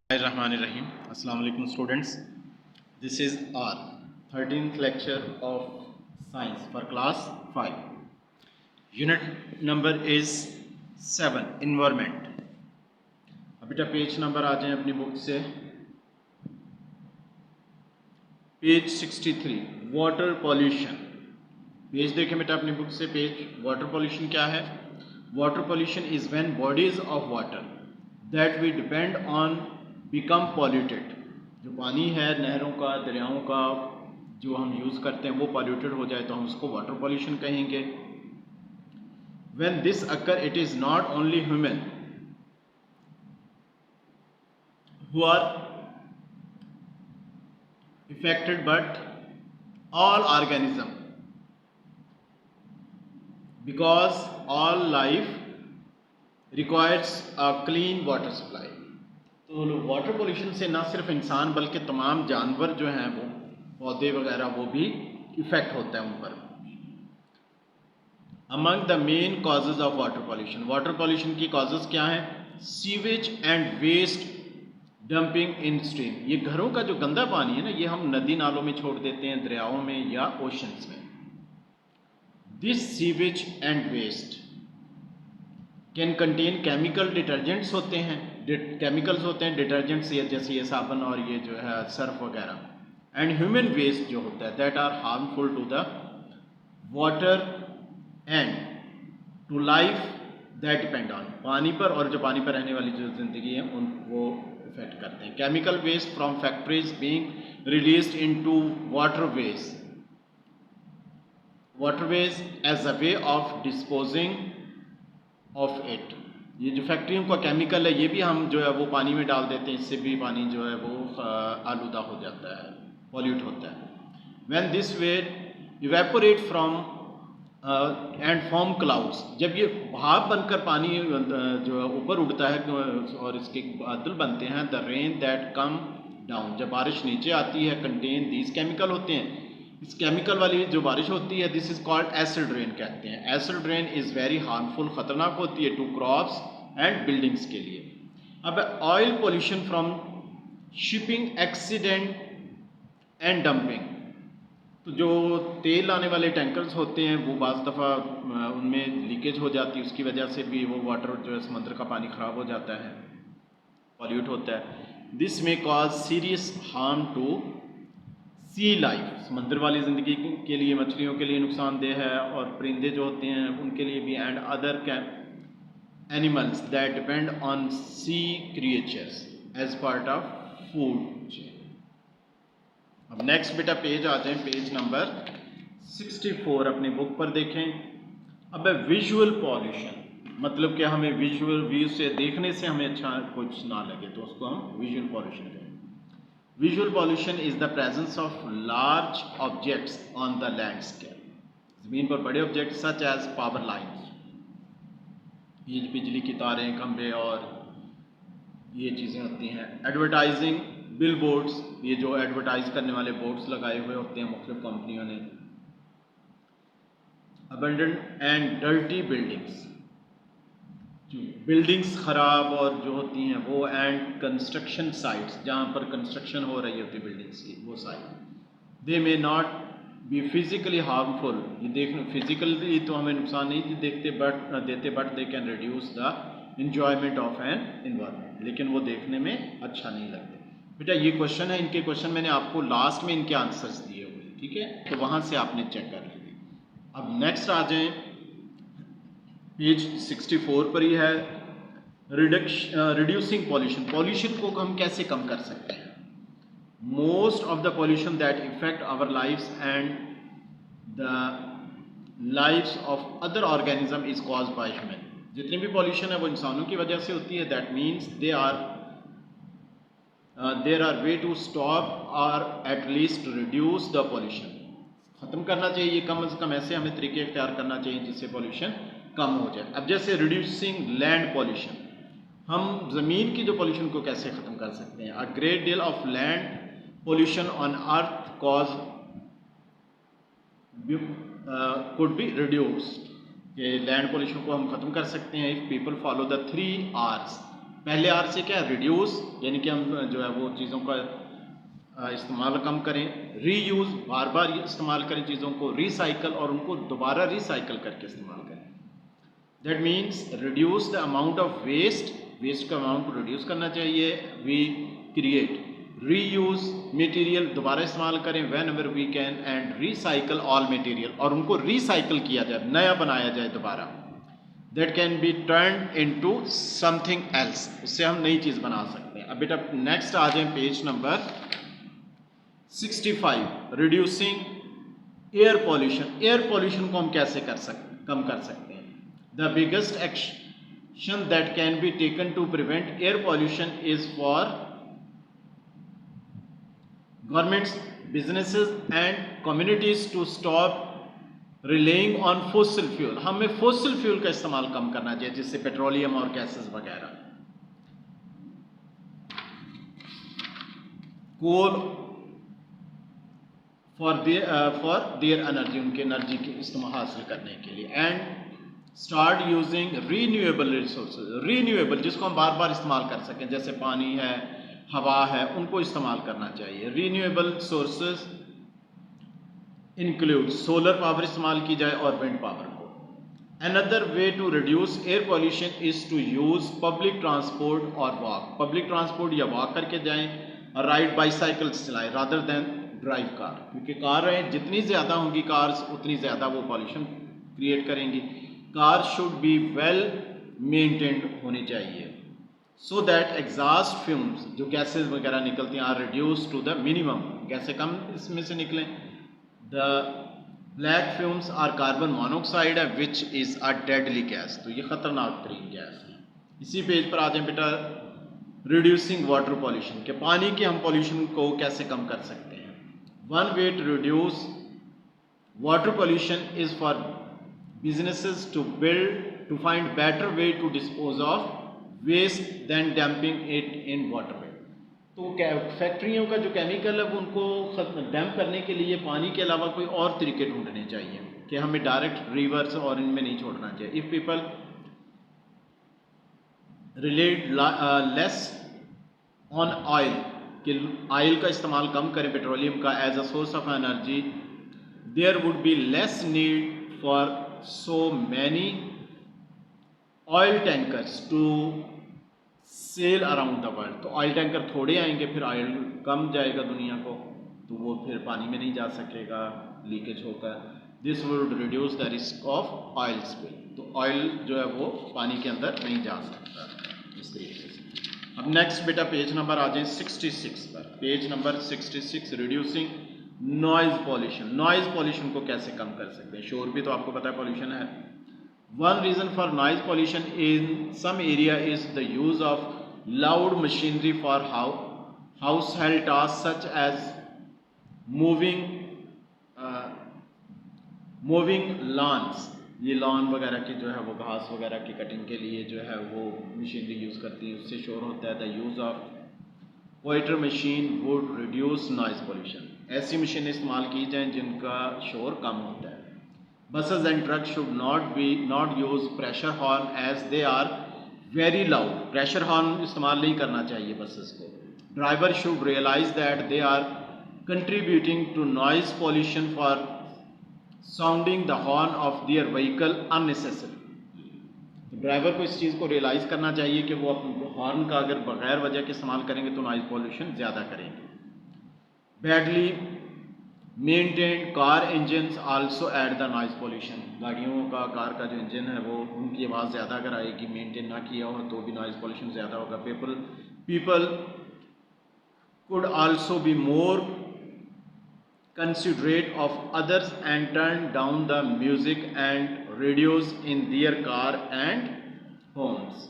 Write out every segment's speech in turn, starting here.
Bismillahirrahmanirrahim. Assalamu alaikum students. This is our 13th lecture of science for class 5. Unit number is 7 environment. अब बेटा page number आ जाए अपनी book से page 63 water pollution. Page देखें बेटा अपनी बुक से पेज. वाटर पॉल्यूशन क्या है? Water pollution is when bodies of water that we depend on become polluted. जो पानी है नहरों का दरियाओं का जो हम यूज़ करते हैं वो पॉल्यूटेड हो जाए तो हम उसको वाटर पॉल्यूशन कहेंगे. When this occur it is not only human who are affected but all organism because all life requires a clean water supply. तो वाटर पोल्यूशन से ना सिर्फ इंसान बल्कि तमाम जानवर जो हैं वो पौधे वगैरह वो भी इफ़ेक्ट होता है उन पर. Among the main causes of water pollution. Water pollution की कॉजेज क्या हैं? Sewage and waste dumping in stream. ये घरों का जो गंदा पानी है ना ये हम नदी नालों में छोड़ देते हैं, दरियाओं में या ओशंस में. This sewage and waste can contain chemical detergents होते हैं, केमिकल्स होते हैं डिटर्जेंट्स जैसे ये साबुन और ये जो है सर्फ वगैरह. एंड ह्यूमन वेस्ट जो होता है that are harmful to the water and to life that depend on. पानी पर और जो पानी पर रहने वाली जो ज़िंदगी है उन वो इफेक्ट करते हैं. Chemical waste from factories being released into waterways as a way of disposing of it. ये जो फैक्ट्रियों का केमिकल है ये भी हम जो है वो पानी में डाल देते हैं, इससे भी पानी जो है वो आलूदा हो जाता है, पॉल्यूट होता है. When this wet evaporate from and form clouds. जब ये भाप बनकर पानी जो है ऊपर उड़ता है और इसके बादल बनते हैं, the rain that come down. जब बारिश नीचे आती है कंटेन दीज केमिकल होते हैं. इस केमिकल वाली जो बारिश होती है this is called acid rain कहते हैं. Acid rain is very harmful, ख़तरनाक होती है टू क्रॉप्स एंड बिल्डिंग्स के लिए. अब oil pollution from shipping accident and dumping. तो जो तेल लाने वाले टैंकर्स होते हैं वो बाज़ दफ़ा उनमें लीकेज हो जाती है, उसकी वजह से भी वो वाटर जो है समुद्र का पानी ख़राब हो जाता है, पॉल्यूट होता है. This may cause serious harm to sea life. समुद्र वाली ज़िंदगी के लिए मछलियों के लिए नुकसानदेह है और परिंदे जो होते हैं उनके लिए भी. And other animals that depend on sea creatures as part of food chain. अब नेक्स्ट बेटा पेज आ जाए, पेज नंबर 64 अपनी बुक पर देखें. अब विजुअल पॉल्यूशन मतलब कि हमें विजुअल व्यू से देखने से हमें अच्छा कुछ ना लगे तो उसको हम विजुअल पॉल्यूशन कहें. Visual pollution is the presence of large objects on the landscape. ज़मीन पर बड़े object such as power lines, ये बिजली की तारें, खंभे और ये चीज़ें होती हैं. एडवर्टाइजिंग बिल बोर्ड्स, ये जो एडवर्टाइज करने वाले बोर्ड्स लगाए हुए होते हैं मुख्तलिफ कंपनियों ने. अबंडेंट एंड डर्टी बिल्डिंग्स, जो बिल्डिंग्स ख़राब और जो होती हैं वो. एंड कंस्ट्रक्शन साइट्स, जहाँ पर कंस्ट्रक्शन हो रही होती है बिल्डिंग्स की वो site. They may not be physically harmful. ये देखने फिज़िकली तो हमें नुकसान नहीं देते but they can reduce the enjoyment of an environment. लेकिन वो देखने में अच्छा नहीं लगते. बेटा ये क्वेश्चन है, इनके क्वेश्चन मैंने आपको लास्ट में इनके आंसर्स दिए हुए, ठीक है, तो वहाँ से आपने चेक कर लीजिए. अब नेक्स्ट आ जाएं, पेज 64 पर ही है. Reducing pollution. पॉल्यूशन को हम कैसे कम कर सकते हैं? Most of the pollution that effect our lives and the lives of other organism is caused by human. जितनी भी पॉल्यूशन है वो इंसानों की वजह से होती है. That means there are way to stop और at least reduce the pollution. ख़त्म करना चाहिए, कम से कम ऐसे हमें तरीके इख्तियार करना चाहिए जिससे पॉल्यूशन कम हो जाए. अब जैसे रिड्यूसिंग लैंड पॉल्यूशन, हम ज़मीन की जो पॉल्यूशन को कैसे ख़त्म कर सकते हैं? A great deal of land pollution on earth cause could be reduced. ये लैंड पॉल्यूशन को हम ख़त्म कर सकते हैं if people follow the 3 R's. पहले आर से क्या है, रिड्यूस, यानी कि हम जो है वो चीज़ों का इस्तेमाल कम करें, रीयूज़, बार बार इस्तेमाल करें चीज़ों को, रिसाइकल, और उनको दोबारा रिसाइकल करके इस्तेमाल करें। That means reduce the amount of waste, waste का अमाउंट को रिड्यूस करना चाहिए। वी क्रिएट, रीयूज मटेरियल, दोबारा इस्तेमाल करें, whenever we can, and recycle all material, और उनको रिसाइकल किया जाए, नया बनाया जाए दोबारा। That can be turn into something else, उससे हम नई चीज़ बना सकते हैं। अब बेटा नेक्स्ट आ जाए page number 65, reducing air pollution. Air pollution को हम कैसे कम कर सकते हैं? The biggest action that can be taken to prevent air pollution is for governments, businesses and communities to stop relying on fossil fuel। हमें fossil fuel का इस्तेमाल कम करना चाहिए, जिससे पेट्रोलियम और गैसेस वगैरह, कोल फॉर देयर एनर्जी, उनके एनर्जी की इस्तेमाल हासिल करने के लिए, and start using renewable resources. Renewable जिसको हम बार बार इस्तेमाल कर सकें, जैसे पानी है, हवा है, उनको इस्तेमाल करना चाहिए। Renewable sources include solar power इस्तेमाल की जाए और विंड पावर को। Another way to reduce air pollution is to use public transport और वॉक। पब्लिक ट्रांसपोर्ट या वॉक करके जाएं, और राइड बाईसाइकिल्स चलाएं रादर देन ड्राइव कार, क्योंकि कार जितनी ज़्यादा होंगी कार्स, उतनी ज़्यादा वो पॉल्यूशन क्रिएट करेंगी। Car should be well maintained होनी चाहिए, सो दैट एग्जॉस्ट फ्यूम्स, जो गैसेज वगैरह निकलती हैं, are reduce to the minimum, गैसें कम इसमें से निकलें। The black fumes are carbon monoxide है, which is a deadly gas, तो ये ख़तरनाक तरीन गैस है। इसी पेज पर आ जाए बेटा, रिड्यूसिंग वाटर पॉल्यूशन, के पानी के हम पॉल्यूशन को कैसे कम कर सकते हैं। One way to reduce water pollution is for businesses to find better way to dispose of waste than dumping it in water way. तो फैक्ट्रियों का जो केमिकल है वो उनको डैम्प करने के लिए पानी के अलावा कोई और तरीके ढूंढने चाहिए, कि हमें डायरेक्ट रिवर्स और इनमें नहीं छोड़ना चाहिए। If people relate less on oil, कि ऑयल का इस्तेमाल कम करें, पेट्रोलियम का, as a source of energy, there would be less need for so many oil tankers to sail around the world. तो ऑयल टैंकर थोड़े आएंगे, फिर ऑयल कम जाएगा दुनिया को, तो वो फिर पानी में नहीं जा सकेगा लीकेज होकर। This would reduce the risk of oil spill, तो ऑयल जो है वो पानी के अंदर नहीं जा सकता इस तरीके से। अब नेक्स्ट बेटा पेज नंबर आ जाए 66 पर, page number 66, reducing noise pollution. Noise pollution को कैसे कम कर सकते हैं? शोर भी तो आपको पता है पॉल्यूशन है। One reason for noise pollution in some area is the use of loud machinery for household tasks such as moving lawns। ये लॉन वगैरह की जो है वो घास वगैरह की कटिंग के लिए जो है वो मशीनरी यूज़ करती है, उससे शोर होता है। The use of pointer machine would reduce noise pollution. ऐसी मशीनें इस्तेमाल की जाएँ जिनका शोर कम होता है। Buses and truck should not use pressure horn as they are very loud. Pressure horn इस्तेमाल नहीं करना चाहिए बसेस को। Driver should realize that they are contributing to noise pollution for sounding the horn of their vehicle unnecessary. Driver को इस चीज़ को realise करना चाहिए कि वो अपने हॉर्न का अगर बगैर वजह के इस्तेमाल करेंगे तो नॉइज पॉल्यूशन ज़्यादा करेंगे। Badly maintained car engines also add the noise pollution. गाड़ियों का, कार का जो इंजन है वो, उनकी आवाज़ ज़्यादा अगर आएगी, मेंटेन ना किया हो तो भी नॉइज पॉल्यूशन ज़्यादा होगा। People could also be more considerate of others and turn down the music and radios in their car and homes.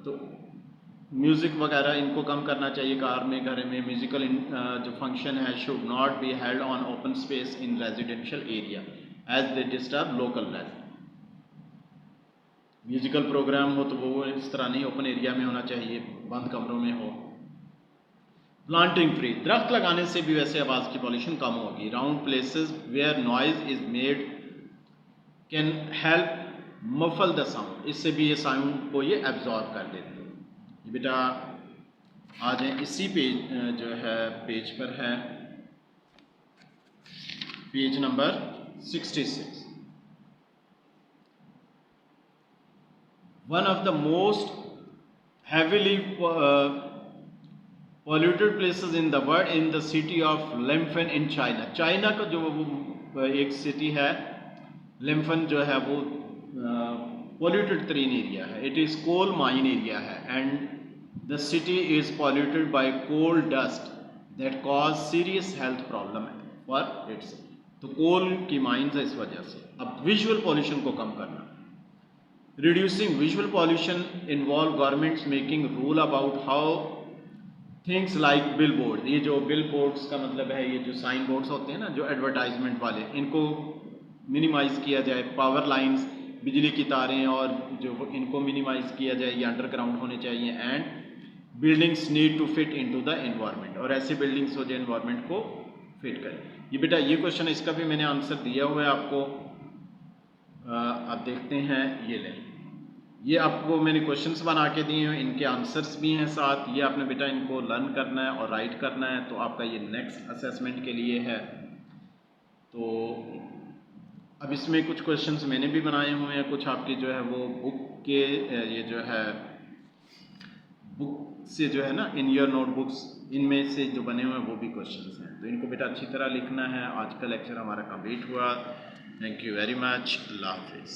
तो म्यूज़िक वगैरह इनको कम करना चाहिए कार में, घर में। म्यूज़िकल जो फंक्शन है should not be held on open space in residential area as they disturb local resident. Musical program हो तो वो इस तरह नहीं ओपन एरिया में होना चाहिए, बंद कमरों में हो। प्लांटिंग ट्री, दरख्त लगाने से भी वैसे आवाज़ की पॉल्यूशन कम होगी। Round places where noise is made can help muffle the sound, इससे भी ये साउंड को ये एब्जॉर्ब कर देते हैं। ये बेटा आ जाए इसी पेज जो है पेज पर है, page number 66। One of the most heavily polluted places in the world in the city of Lemfen in China। China का जो एक सिटी है लिम्फन जो है वो पॉल्यूटेड तरीन एरिया है। It is coal mine area है and the city is polluted by coal dust that cause serious health problem for its. तो कोल की माइंस है इस वजह से। अब विजुअल पॉल्यूशन को कम करना, reducing visual pollution involve governments making rule about how things like bill board. ये जो बिल बोर्ड्स का मतलब है ये जो साइन बोर्ड्स होते हैं ना जो एडवर्टाइजमेंट वाले, इनको मिनिमाइज़ किया जाए। पावर लाइंस, बिजली की तारें और जो इनको मिनिमाइज़ किया जाए, ये अंडरग्राउंड होने चाहिए। And buildings need to fit into the environment, और ऐसे बिल्डिंग्स हो जो एनवायरनमेंट को फिट करें। ये बेटा ये क्वेश्चन इसका भी मैंने आंसर दिया हुआ है आपको। आप देखते हैं, ये लें, ये आपको मैंने क्वेश्चंस बना के दिए हैं, इनके आंसर्स भी हैं साथ। ये आपने बेटा इनको लर्न करना है और राइट करना है, तो आपका ये नेक्स्ट असेसमेंट के लिए है। तो अब इसमें कुछ क्वेश्चंस मैंने भी बनाए हुए हैं, कुछ आपके जो है वो बुक के ये जो है बुक से जो है ना इन योर नोटबुक्स, इनमें से जो बने हुए हैं वो भी क्वेश्चंस हैं। तो इनको बेटा अच्छी तरह लिखना है। आज का लेक्चर हमारा कंप्लीट हुआ। Thank you very much. Allah हाफिज़।